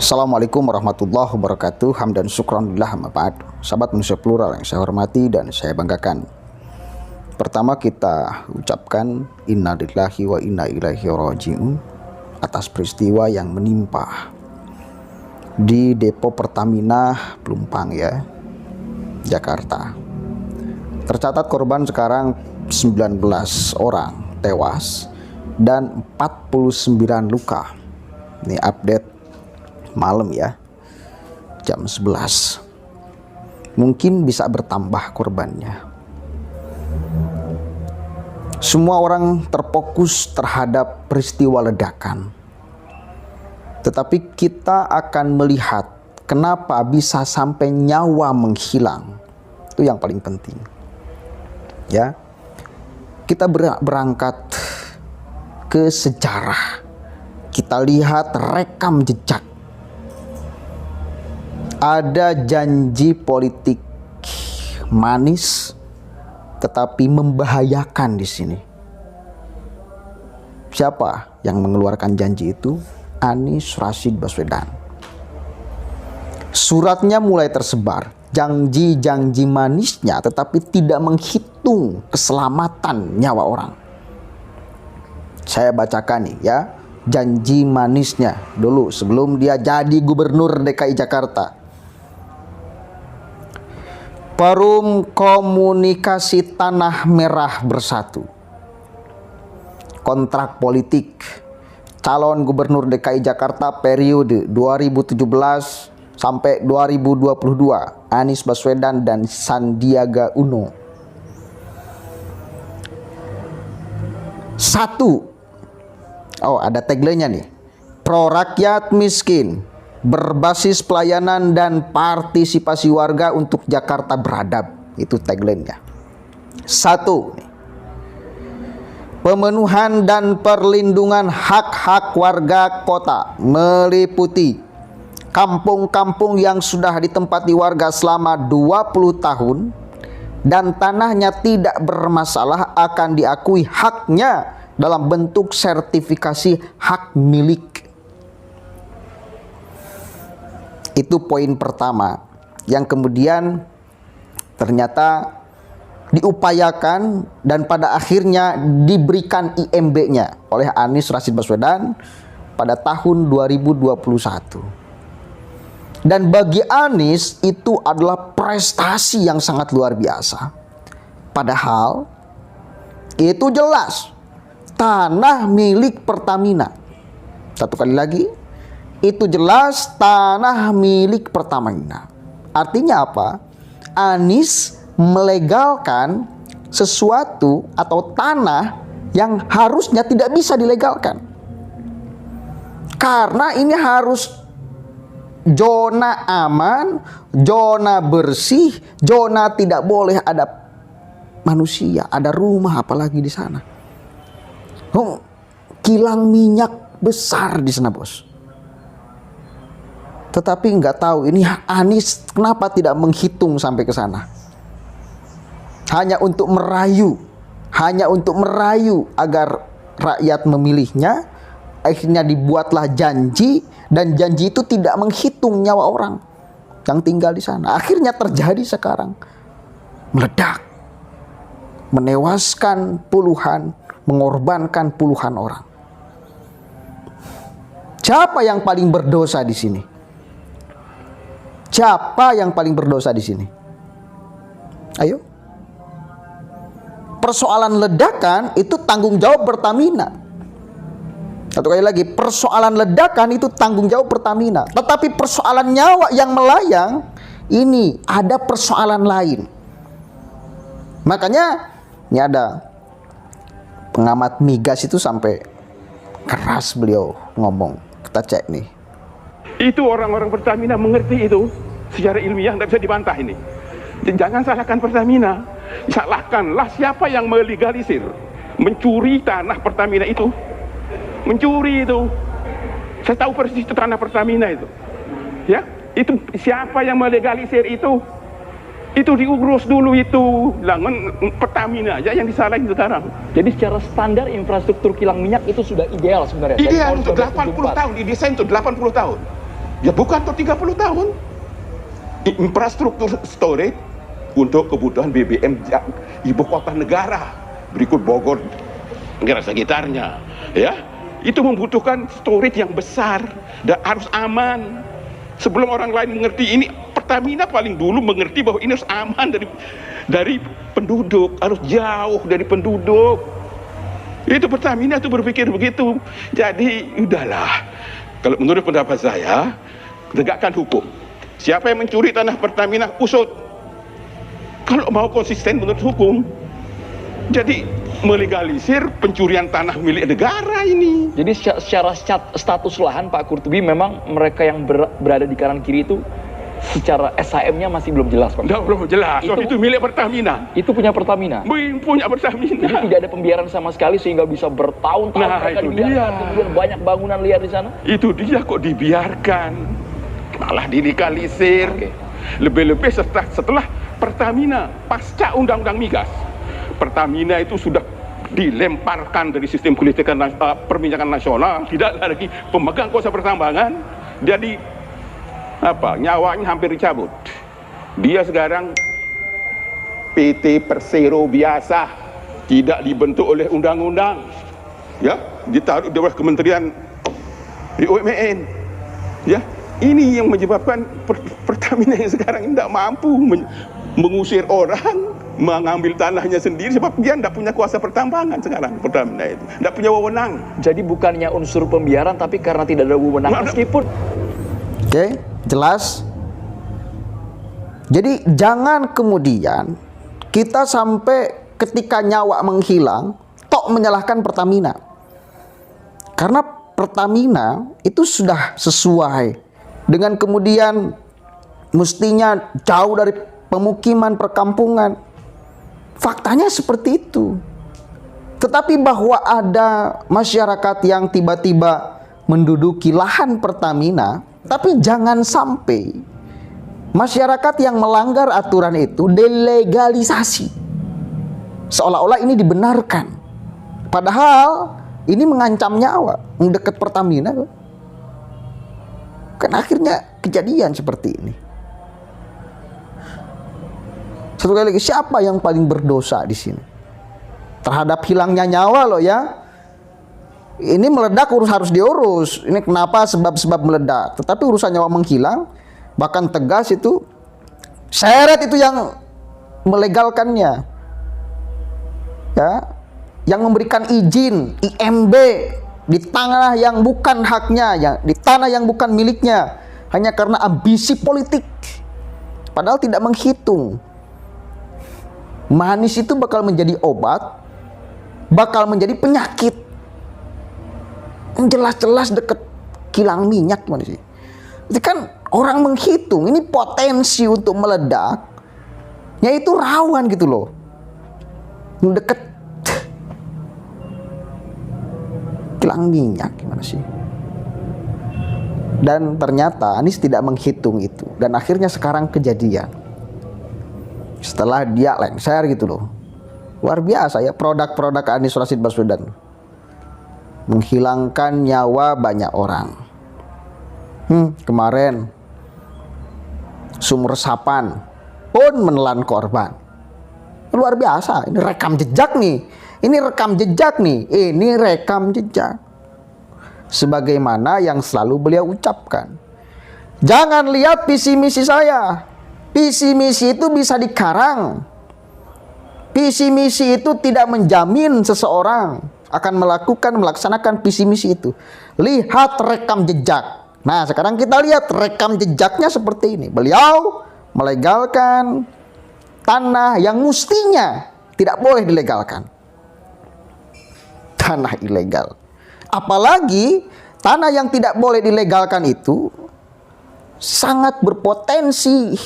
Assalamualaikum warahmatullahi wabarakatuh. Hamdan syukran lillah amma ba'd. Sahabat manusia plural yang saya hormati dan saya banggakan. Pertama kita ucapkan innalillahi wa inna ilaihi raji'un atas peristiwa yang menimpa di depo Pertamina Pelumpang ya, Jakarta. Tercatat korban sekarang 19 orang tewas dan 49 luka. Ini update malam ya, jam 11. Mungkin bisa bertambah korbannya. Semua orang terfokus terhadap peristiwa ledakan. Tetapi kita akan melihat kenapa bisa sampai nyawa menghilang. Itu yang paling penting. Ya. Kita berangkat ke sejarah. Kita lihat rekam jejak. Ada janji politik manis tetapi membahayakan di sini. Siapa yang mengeluarkan janji itu? Anies Rashid Baswedan. Suratnya mulai tersebar, janji-janji manisnya tetapi tidak menghitung keselamatan nyawa orang. Saya bacakan nih ya, janji manisnya dulu sebelum dia jadi gubernur DKI Jakarta. Forum Komunikasi Tanah Merah Bersatu. Kontrak politik calon gubernur DKI Jakarta periode 2017 sampai 2022, Anies Baswedan dan Sandiaga Uno. 1. Oh, ada tagline-nya nih. Pro rakyat miskin, berbasis pelayanan dan partisipasi warga untuk Jakarta beradab. Itu tagline-nya. 1. Pemenuhan dan perlindungan hak-hak warga kota meliputi kampung-kampung yang sudah ditempati warga selama 20 tahun dan tanahnya tidak bermasalah akan diakui haknya dalam bentuk sertifikasi hak milik. Itu poin pertama yang kemudian ternyata diupayakan dan pada akhirnya diberikan IMB-nya oleh Anies Rashid Baswedan pada tahun 2021. Dan bagi Anies itu adalah prestasi yang sangat luar biasa. Padahal itu jelas tanah milik Pertamina. Satu kali lagi, itu jelas tanah milik Pertamina. Artinya apa? Anies melegalkan sesuatu atau tanah yang harusnya tidak bisa dilegalkan. Karena ini harus zona aman, zona bersih, zona tidak boleh ada manusia, ada rumah apalagi di sana. Kilang minyak besar di sana, Bos. Tetapi nggak tahu ini Anies kenapa tidak menghitung sampai ke sana. Hanya untuk merayu agar rakyat memilihnya. Akhirnya dibuatlah janji dan janji itu tidak menghitung nyawa orang yang tinggal di sana. Akhirnya terjadi sekarang meledak, menewaskan puluhan, mengorbankan puluhan orang. Siapa yang paling berdosa di sini? Siapa yang paling berdosa di sini? Ayo. Persoalan ledakan itu tanggung jawab Pertamina. Satu kali lagi, persoalan ledakan itu tanggung jawab Pertamina. Tetapi persoalan nyawa yang melayang ini ada persoalan lain. Makanya ini ada pengamat migas itu sampai keras beliau ngomong. Kita cek nih. Itu orang-orang Pertamina mengerti itu secara ilmiah, tidak bisa dibantah ini. Jangan salahkan Pertamina, salahkanlah siapa yang melegalisir, mencuri tanah Pertamina itu, mencuri itu. Saya tahu persis itu tanah Pertamina itu, ya. Itu siapa yang melegalisir itu diurus dulu itu, jangan Pertamina aja yang disalahin sekarang. Jadi secara standar infrastruktur kilang minyak itu sudah ideal sebenarnya. Ideal untuk 80 tahun, didesain untuk 80 tahun. Ya bukan untuk 30 tahun. Infrastruktur storage untuk kebutuhan BBM ibu kota negara, berikut Bogor, negara sekitarnya, ya, itu membutuhkan storage yang besar dan harus aman. Sebelum orang lain mengerti ini, Pertamina paling dulu mengerti bahwa ini harus aman dari penduduk, harus jauh dari penduduk. Itu Pertamina itu berpikir begitu. Jadi udahlah, kalau menurut pendapat saya, tegakkan hukum. Siapa yang mencuri tanah Pertamina, usut. Kalau mau konsisten menurut hukum. Jadi melegalisir pencurian tanah milik negara ini. Jadi secara status lahan Pak Qurtubi, memang mereka yang berada di kanan kiri itu secara SHM-nya masih belum jelas, Pak. Belum jelas. Itu milik Pertamina. Itu punya Pertamina. Punya Pertamina. Jadi tidak ada pembiaran sama sekali sehingga bisa bertahun-tahun mereka dibiarkan, kemudian banyak bangunan liar di sana. Itu dia kok dibiarkan, malah dilegalisir. Lebih-lebih setelah Pertamina pasca Undang-Undang Migas, Pertamina itu sudah dilemparkan dari sistem perminyakan nasional, tidak lagi pemegang kuasa pertambangan, jadi nyawanya hampir dicabut. Dia sekarang PT Persero biasa, tidak dibentuk oleh undang-undang, ya, ditaruh di bawah Kementerian BUMN, ya. Ini yang menyebabkan Pertamina yang sekarang tidak mampu mengusir orang, mengambil tanahnya sendiri, sebab dia tidak punya kuasa pertambangan sekarang. Pertamina itu tidak punya wewenang. Jadi bukannya unsur pembiaran, tapi karena tidak ada wewenang meskipun. Oke, jelas. Jadi jangan kemudian kita sampai ketika nyawa menghilang tok menyalahkan Pertamina. Karena Pertamina itu sudah sesuai dengan kemudian mestinya jauh dari pemukiman, perkampungan. Faktanya seperti itu. Tetapi bahwa ada masyarakat yang tiba-tiba menduduki lahan Pertamina, tapi jangan sampai masyarakat yang melanggar aturan itu delegalisasi, seolah-olah ini dibenarkan. Padahal ini mengancam nyawa, mendekat Pertamina. Kan akhirnya kejadian seperti ini. Satu kali lagi, siapa yang paling berdosa di sini? Terhadap hilangnya nyawa loh ya. Ini meledak harus diurus. Ini kenapa sebab-sebab meledak. Tetapi urusan nyawa menghilang, bahkan tegas itu, seret itu yang melegalkannya. Ya, yang memberikan izin IMB di tanah yang bukan haknya, ya, di tanah yang bukan miliknya, hanya karena ambisi politik. Padahal tidak menghitung manis itu bakal menjadi obat, bakal menjadi penyakit. Jelas-jelas deket kilang minyak gimana sih? Itu kan orang menghitung ini potensi untuk meledak, yaitu rawan gitu loh. Deket kilang minyak gimana sih? Dan ternyata Anies tidak menghitung itu, dan akhirnya sekarang kejadian. Setelah dia lengser gitu loh. Luar biasa ya produk-produk Anies Rashid Baswedan. Menghilangkan nyawa banyak orang. Kemarin sumur resapan pun menelan korban. Luar biasa, ini rekam jejak nih. Ini rekam jejak nih. Ini rekam jejak. Sebagaimana yang selalu beliau ucapkan. Jangan lihat visi misi saya. Visi misi itu bisa dikarang. Visi misi itu tidak menjamin seseorang akan melaksanakan visi misi itu. Lihat rekam jejak. Nah, sekarang kita lihat rekam jejaknya seperti ini. Beliau melegalkan tanah yang mestinya tidak boleh dilegalkan. Tanah ilegal. Apalagi tanah yang tidak boleh dilegalkan itu sangat berpotensi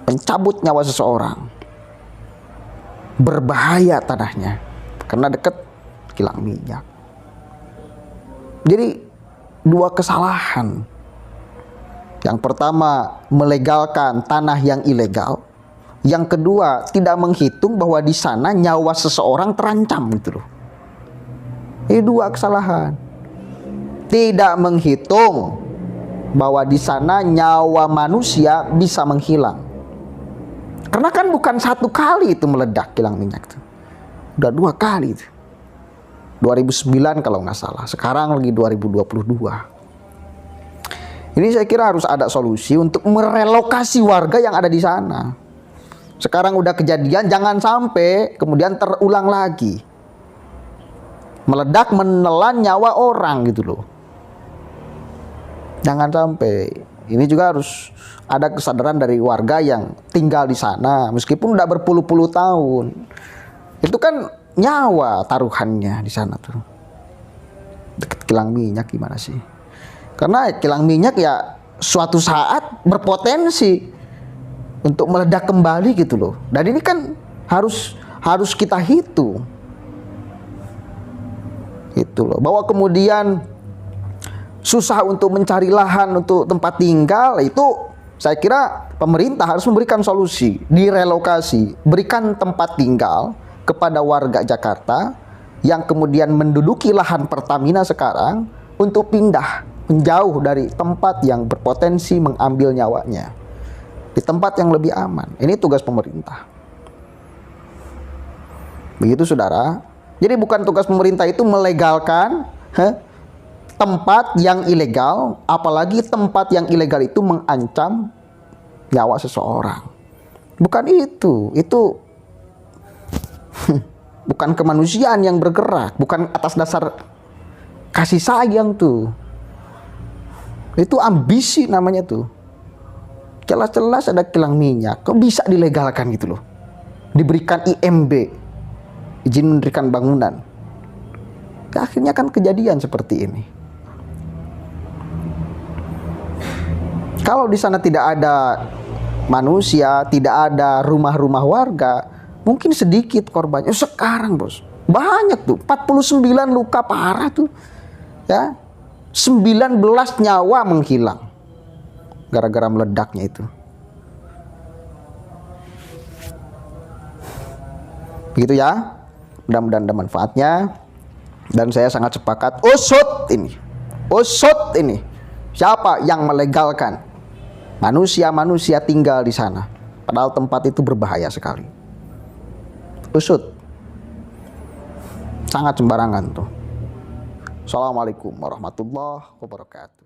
mencabut nyawa seseorang. Berbahaya tanahnya karena dekat kilang minyak. Jadi dua kesalahan. Yang pertama melegalkan tanah yang ilegal. Yang kedua tidak menghitung bahwa di sana nyawa seseorang terancam gitu loh. Ini dua kesalahan. tidak menghitung bahwa di sana nyawa manusia bisa menghilang. Karena kan bukan satu kali itu meledak kilang minyak itu. Udah 2 kali itu. 2009 kalau nggak salah. Sekarang lagi 2022. Ini saya kira harus ada solusi untuk merelokasi warga yang ada di sana. Sekarang udah kejadian, jangan sampai kemudian terulang lagi. Meledak menelan nyawa orang gitu loh. Jangan sampai. Ini juga harus ada kesadaran dari warga yang tinggal di sana, meskipun udah berpuluh-puluh tahun. Itu kan nyawa taruhannya di sana tuh. Dekat kilang minyak gimana sih? Karena kilang minyak ya suatu saat berpotensi untuk meledak kembali gitu loh. Dan ini kan harus kita hitung. Itu loh. Bahwa kemudian susah untuk mencari lahan untuk tempat tinggal, itu saya kira pemerintah harus memberikan solusi, direlokasi, berikan tempat tinggal kepada warga Jakarta yang kemudian menduduki lahan Pertamina sekarang untuk pindah menjauh dari tempat yang berpotensi mengambil nyawanya, di tempat yang lebih aman. Ini tugas pemerintah. Begitu saudara. Jadi bukan tugas pemerintah itu melegalkan tempat yang ilegal, apalagi tempat yang ilegal itu mengancam nyawa seseorang. Bukan itu. Itu bukan kemanusiaan yang bergerak, bukan atas dasar kasih sayang tuh. Itu ambisi namanya tuh. Jelas-jelas ada kilang minyak, kok bisa dilegalkan gitu loh. Diberikan IMB, izin mendirikan bangunan. Akhirnya kan kejadian seperti ini. Kalau di sana tidak ada manusia, tidak ada rumah-rumah warga, mungkin sedikit korbannya. Sekarang bos, banyak tuh, 49 luka parah tuh. Ya, 19 nyawa menghilang gara-gara meledaknya itu. Begitu ya. Mudah-mudahan ada manfaatnya. Dan saya sangat sepakat, usut ini. Siapa yang melegalkan manusia-manusia tinggal di sana? Padahal tempat itu berbahaya sekali. Usut. Sangat sembarangan tuh. Assalamualaikum warahmatullahi wabarakatuh.